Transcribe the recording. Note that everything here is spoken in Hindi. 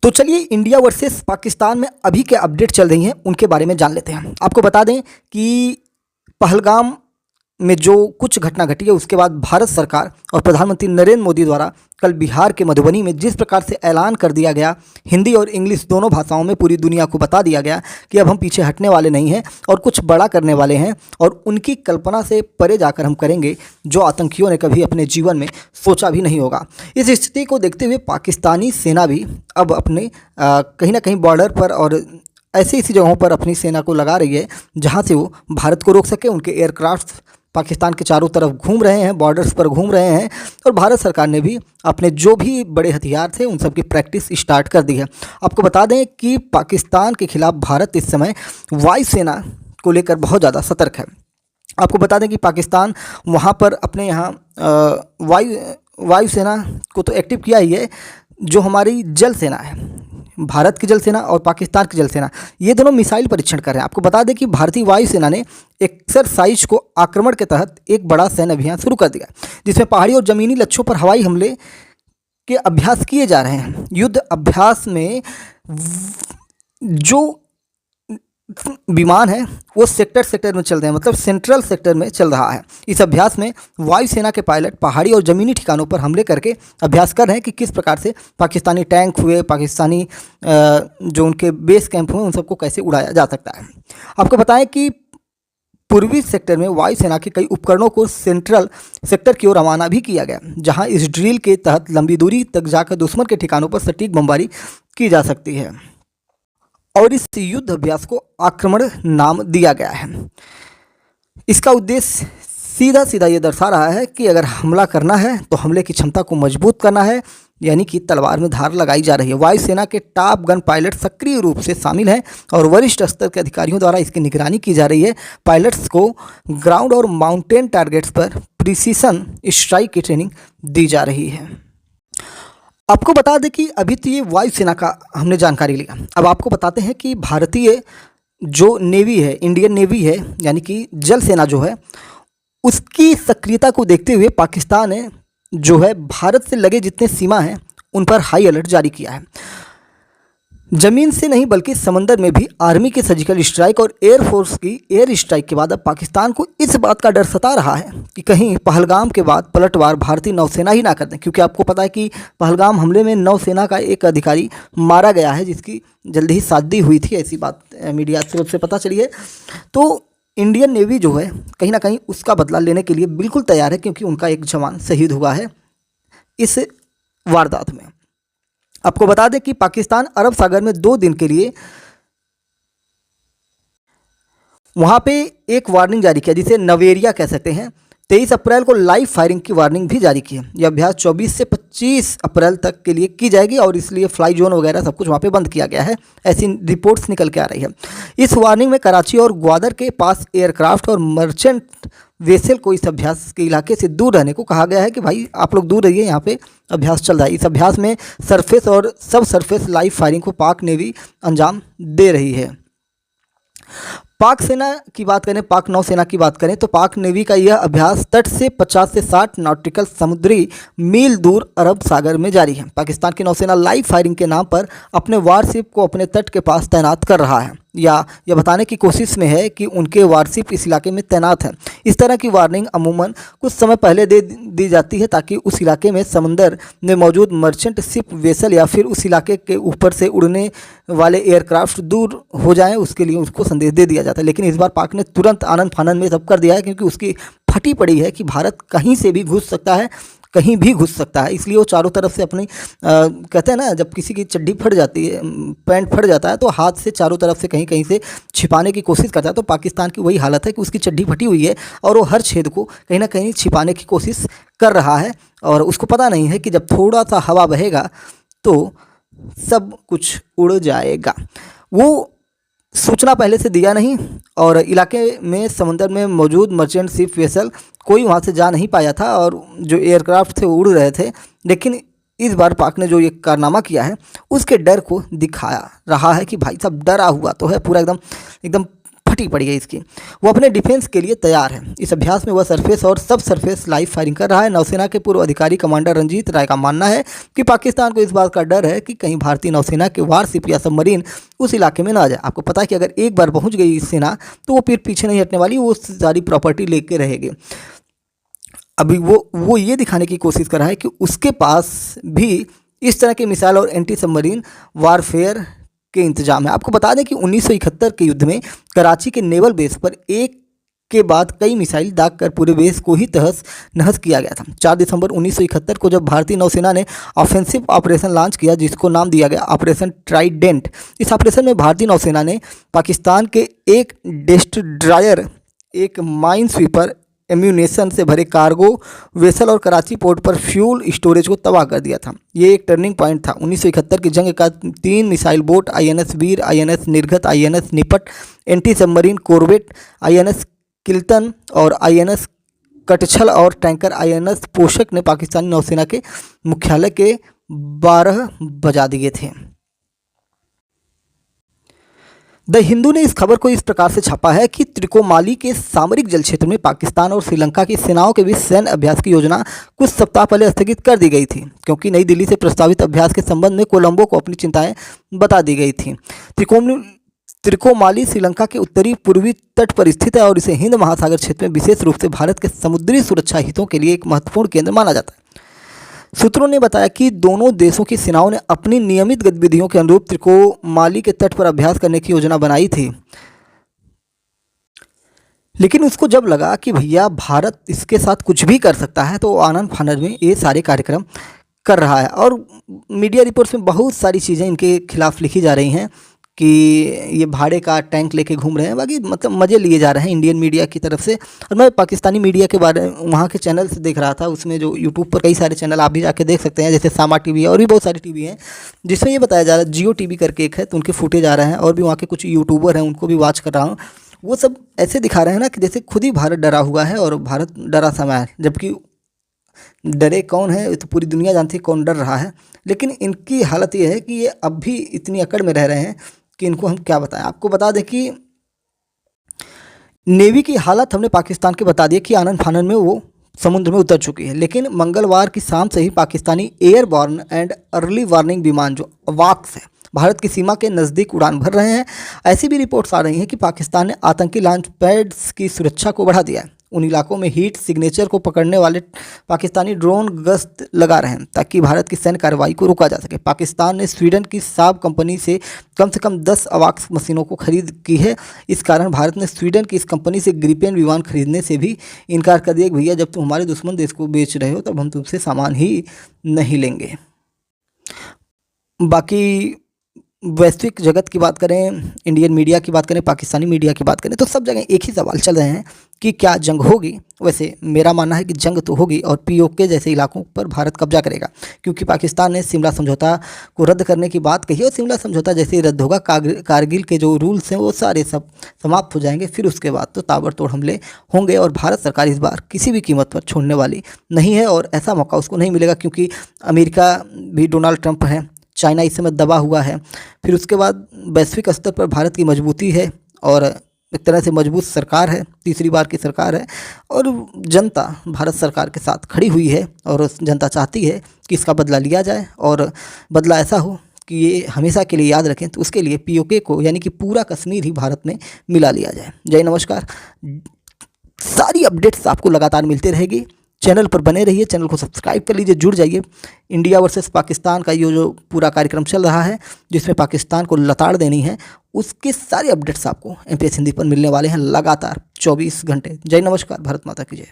तो चलिए इंडिया वर्सेस पाकिस्तान में अभी क्या अपडेट चल रही हैं उनके बारे में जान लेते हैं। आपको बता दें कि पहलगाम में जो कुछ घटना घटी है उसके बाद भारत सरकार और प्रधानमंत्री नरेंद्र मोदी द्वारा कल बिहार के मधुबनी में जिस प्रकार से ऐलान कर दिया गया, हिंदी और इंग्लिश दोनों भाषाओं में पूरी दुनिया को बता दिया गया कि अब हम पीछे हटने वाले नहीं हैं और कुछ बड़ा करने वाले हैं और उनकी कल्पना से परे जाकर हम करेंगे जो आतंकियों ने कभी अपने जीवन में सोचा भी नहीं होगा। इस स्थिति को देखते हुए पाकिस्तानी सेना भी अब अपने कहीं ना कहीं बॉर्डर पर और ऐसी ऐसी जगहों पर अपनी सेना को लगा रही है जहां से वो भारत को रोक सके। उनके एयरक्राफ्ट पाकिस्तान के चारों तरफ घूम रहे हैं, बॉर्डर्स पर घूम रहे हैं और भारत सरकार ने भी अपने जो भी बड़े हथियार थे उन सब की प्रैक्टिस स्टार्ट कर दी है। आपको बता दें कि पाकिस्तान के खिलाफ भारत इस समय वायुसेना को लेकर बहुत ज़्यादा सतर्क है। आपको बता दें कि पाकिस्तान वहाँ पर अपने यहाँ वायुसेना को तो एक्टिव किया ही है, जो हमारी जल सेना है, भारत की जल सेना और पाकिस्तान की जल सेना, ये दोनों मिसाइल परीक्षण कर रहे हैं। आपको बता दें कि भारतीय वायुसेना ने एक्सरसाइज को आक्रमण के तहत एक बड़ा सैन्य अभियान शुरू कर दिया जिसमें पहाड़ी और ज़मीनी लक्ष्यों पर हवाई हमले के अभ्यास किए जा रहे हैं। युद्ध अभ्यास में जो विमान है वो सेक्टर में चल रहे हैं, मतलब सेंट्रल सेक्टर में चल रहा है। इस अभ्यास में वायुसेना के पायलट पहाड़ी और ज़मीनी ठिकानों पर हमले करके अभ्यास कर रहे हैं कि किस प्रकार से पाकिस्तानी टैंक हुए, पाकिस्तानी जो उनके बेस कैंप हुए, उन सबको कैसे उड़ाया जा सकता है। आपको बताएं कि पूर्वी सेक्टर में वायुसेना के कई उपकरणों को सेंट्रल सेक्टर की ओर रवाना भी किया गया, जहां इस ड्रिल के तहत लंबी दूरी तक जाकर दुश्मन के ठिकानों पर सटीक बमबारी की जा सकती है और इस युद्ध अभ्यास को आक्रमण नाम दिया गया है। इसका उद्देश्य सीधा सीधा ये दर्शा रहा है कि अगर हमला करना है तो हमले की क्षमता को मजबूत करना है, यानी कि तलवार में धार लगाई जा रही है। वायुसेना के टॉप गन पायलट सक्रिय रूप से शामिल हैं और वरिष्ठ स्तर के अधिकारियों द्वारा इसकी निगरानी की जा रही है। पायलट्स को ग्राउंड और माउंटेन टारगेट्स पर प्रिसीशन स्ट्राइक की ट्रेनिंग दी जा रही है। आपको बता दें कि अभी तो ये वायुसेना का हमने जानकारी लिया, अब आपको बताते हैं कि भारतीय जो नेवी है, इंडियन नेवी है, यानी कि जल सेना जो है, उसकी सक्रियता को देखते हुए पाकिस्तान ने जो है भारत से लगे जितने सीमा हैं उन पर हाई अलर्ट जारी किया है। जमीन से नहीं बल्कि समंदर में भी आर्मी की सर्जिकल स्ट्राइक और एयरफोर्स की एयर स्ट्राइक के बाद अब पाकिस्तान को इस बात का डर सता रहा है कि कहीं पहलगाम के बाद पलटवार भारतीय नौसेना ही ना कर दें, क्योंकि आपको पता है कि पहलगाम हमले में नौसेना का एक अधिकारी मारा गया है जिसकी जल्दी ही शादी हुई थी, ऐसी बात मीडिया स्रोत से पता चली है। तो इंडियन नेवी जो है कहीं ना कहीं उसका बदला लेने के लिए बिल्कुल तैयार है, क्योंकि उनका एक जवान शहीद हुआ है इस वारदात में। आपको बता दें कि पाकिस्तान अरब सागर में 2 दिन के लिए वहां पे एक वार्निंग जारी किया जिसे नवेरिया कह सकते हैं। 23 अप्रैल को लाइव फायरिंग की वार्निंग भी जारी की है। यह अभ्यास 24 से 25 अप्रैल तक के लिए की जाएगी और इसलिए फ्लाई जोन वगैरह सब कुछ वहाँ पे बंद किया गया है, ऐसी रिपोर्ट्स निकल के आ रही है। इस वार्निंग में कराची और ग्वादर के पास एयरक्राफ्ट और मर्चेंट वेसल को इस अभ्यास के इलाके से दूर रहने को कहा गया है कि भाई आप लोग दूर रहिए, यहाँ पे अभ्यास चल रहा है। इस अभ्यास में सरफेस और सब सरफेस लाइव फायरिंग को पाक नेवी अंजाम दे रही है। पाक सेना की बात करें, पाक नौसेना की बात करें तो पाक नेवी का यह अभ्यास तट से 50 से 60 नॉटिकल समुद्री मील दूर अरब सागर में जारी है। पाकिस्तान की नौसेना लाइव फायरिंग के नाम पर अपने वारशिप को अपने तट के पास तैनात कर रहा है या यह बताने की कोशिश में है कि उनके वारशिप इस इलाके में तैनात हैं। इस तरह की वार्निंग अमूमन कुछ समय पहले दे दी जाती है ताकि उस इलाके में समंदर में मौजूद मर्चेंट शिप वेसल या फिर उस इलाके के ऊपर से उड़ने वाले एयरक्राफ्ट दूर हो जाएं, उसके लिए उसको संदेश दे दिया जाता है। लेकिन इस बार पाक ने तुरंत आनंद फानंद में सब कर दिया है, क्योंकि उसकी फटी पड़ी है कि भारत कहीं से भी घुस सकता है, कहीं भी घुस सकता है। इसलिए वो चारों तरफ से अपनी कहते हैं ना, जब किसी की चड्डी फट जाती है, पैंट फट जाता है तो हाथ से चारों तरफ से कहीं कहीं से छिपाने की कोशिश करता है। तो पाकिस्तान की वही हालत है कि उसकी चड्डी फटी हुई है और वो हर छेद को कहीं ना कहीं छिपाने की कोशिश कर रहा है और उसको पता नहीं है कि जब थोड़ा सा हवा बहेगा तो सब कुछ उड़ जाएगा। वो सूचना पहले से दिया नहीं और इलाके में समंदर में मौजूद मर्चेंट शिप वेसल कोई वहाँ से जा नहीं पाया था और जो एयरक्राफ्ट थे वो उड़ रहे थे। लेकिन इस बार पाक ने जो ये कारनामा किया है उसके डर को दिखाया रहा है कि भाई साहब डरा हुआ तो है, पूरा एकदम फटी पड़ी है इसकी। वो अपने डिफेंस के लिए तैयार है। इस अभ्यास में वह सरफेस और सब सरफेस लाइव फायरिंग कर रहा है। नौसेना के पूर्व अधिकारी कमांडर रंजीत राय का मानना है कि पाकिस्तान को इस बात का डर है कि कहीं भारतीय नौसेना के वारशिप या सबमरीन उस इलाके में ना आ जाए। आपको पता है कि अगर एक बार पहुंच गई सेना तो वो फिर पीछे नहीं हटने वाली, वो सारी प्रॉपर्टी लेके रहेगी। अभी वो ये दिखाने की कोशिश कर रहा है कि उसके पास भी इस तरह के मिसाइल और एंटी सबमरीन वारफेयर के इंतजाम है। आपको बता दें कि 1971 के युद्ध में कराची के नेवल बेस पर एक के बाद कई मिसाइल दागकर पूरे बेस को ही तहस नहस किया गया था। 4 दिसंबर 1971 को जब भारतीय नौसेना ने ऑफेंसिव ऑपरेशन लॉन्च किया, जिसको नाम दिया गया ऑपरेशन ट्राइडेंट। इस ऑपरेशन में भारतीय नौसेना ने पाकिस्तान के एक डिस्ट्रॉयर, एक माइन स्वीपर, एम्यूनेशन से भरे कार्गो वेसल और कराची पोर्ट पर फ्यूल स्टोरेज को तबाह कर दिया था। ये एक टर्निंग पॉइंट था। 1971 की जंग का 3 मिसाइल बोट INS वीर, INS निर्गत, INS निपट, anti submarine corvette INS Kiltan और INS कटछल और टैंकर INS पोषक ने पाकिस्तानी नौसेना के मुख्यालय के 12 बजा दिए थे। द हिंदू ने इस खबर को इस प्रकार से छापा है कि त्रिकोमाली के सामरिक जल क्षेत्र में पाकिस्तान और श्रीलंका की सेनाओं के बीच सैन्य अभ्यास की योजना कुछ सप्ताह पहले स्थगित कर दी गई थी, क्योंकि नई दिल्ली से प्रस्तावित अभ्यास के संबंध में कोलंबो को अपनी चिंताएं बता दी गई थी। त्रिकोमाली श्रीलंका के उत्तरी पूर्वी तट पर स्थित है और इसे हिंद महासागर क्षेत्र में विशेष रूप से भारत के समुद्री सुरक्षा हितों के लिए एक महत्वपूर्ण केंद्र माना जाता है। सूत्रों ने बताया कि दोनों देशों की सेनाओं ने अपनी नियमित गतिविधियों के अनुरूप त्रिकोमाली के तट पर अभ्यास करने की योजना बनाई थी, लेकिन उसको जब लगा कि भैया भारत इसके साथ कुछ भी कर सकता है तो आनन फानन में ये सारे कार्यक्रम कर रहा है। और मीडिया रिपोर्ट्स में बहुत सारी चीज़ें इनके खिलाफ लिखी जा रही हैं कि ये भाड़े का टैंक लेके घूम रहे हैं, बाकी मतलब मज़े लिए जा रहे हैं इंडियन मीडिया की तरफ से। और मैं पाकिस्तानी मीडिया के बारे में वहाँ के चैनल से देख रहा था, उसमें जो यूट्यूब पर कई सारे चैनल आप भी जाके देख सकते हैं, जैसे सामा टीवी है और भी बहुत सारी टीवी हैं, जिसमें ये बताया जा रहा है, जियो टीवी करके एक है, तो उनके फुटेज आ रहे हैं और भी वहाँ के कुछ यूट्यूबर हैं, उनको भी वॉच कर रहा हूँ। वो सब ऐसे दिखा रहे हैं ना कि जैसे खुद ही भारत डरा हुआ है और भारत डरा समय है, जबकि डरे कौन है तो पूरी दुनिया जानती है कौन डर रहा है। लेकिन इनकी हालत ये है कि ये अब भी इतनी अकड़ में रह रहे हैं कि इनको हम क्या बताएं। आपको बता दें कि नेवी की हालत हमने पाकिस्तान के बता दिया कि आनन फानन में वो समुद्र में उतर चुकी है, लेकिन मंगलवार की शाम से ही Pakistani airborne and early warning विमान जो अवाक्स है भारत की सीमा के नज़दीक उड़ान भर रहे हैं। ऐसी भी रिपोर्ट्स आ रही हैं कि पाकिस्तान ने आतंकी लॉन्च पैड्स की सुरक्षा को बढ़ा दिया है। उन इलाकों में हीट सिग्नेचर को पकड़ने वाले पाकिस्तानी ड्रोन गश्त लगा रहे हैं ताकि भारत की सैन्य कार्रवाई को रोका जा सके। पाकिस्तान ने स्वीडन की साब कंपनी से कम 10 अवाक्स मशीनों को खरीद की है। इस कारण भारत ने स्वीडन की इस कंपनी से ग्रिपेन विमान खरीदने से भी इनकार कर दिया कि भैया जब तुम हमारे दुश्मन देश को बेच रहे हो तब हम तुमसे सामान ही नहीं लेंगे। बाकी वैश्विक जगत की बात करें, इंडियन मीडिया की बात करें, पाकिस्तानी मीडिया की बात करें, तो सब जगह एक ही सवाल चल रहे हैं कि क्या जंग होगी। वैसे मेरा मानना है कि जंग तो होगी और POK जैसे इलाकों पर भारत कब्जा करेगा, क्योंकि पाकिस्तान ने शिमला समझौता को रद्द करने की बात कही और शिमला समझौता जैसे ही रद्द होगा कारगिल के जो रूल्स हैं वो सारे सब समाप्त हो जाएंगे। फिर उसके बाद तो ताबड़तोड़ हमले होंगे और भारत सरकार इस बार किसी भी कीमत पर छोड़ने वाली नहीं है और ऐसा मौका उसको नहीं मिलेगा, क्योंकि अमेरिका भी डोनाल्ड ट्रंप है, चाइना इस समय दबा हुआ है, फिर उसके बाद वैश्विक स्तर पर भारत की मजबूती है और एक तरह से मजबूत सरकार है, तीसरी बार की सरकार है और जनता भारत सरकार के साथ खड़ी हुई है और जनता चाहती है कि इसका बदला लिया जाए और बदला ऐसा हो कि ये हमेशा के लिए याद रखें। तो उसके लिए POK को यानी कि पूरा कश्मीर ही भारत में मिला लिया जाए। जय नमस्कार। सारी अपडेट्स आपको लगातार मिलती रहेगी, चैनल पर बने रहिए, चैनल को सब्सक्राइब कर लीजिए, जुड़ जाइए। इंडिया वर्सेस पाकिस्तान का ये जो पूरा कार्यक्रम चल रहा है जिसमें पाकिस्तान को लताड़ देनी है, उसके सारे अपडेट्स आपको MPS हिंदी पर मिलने वाले हैं लगातार 24 घंटे। जय नमस्कार, भारत माता की जय।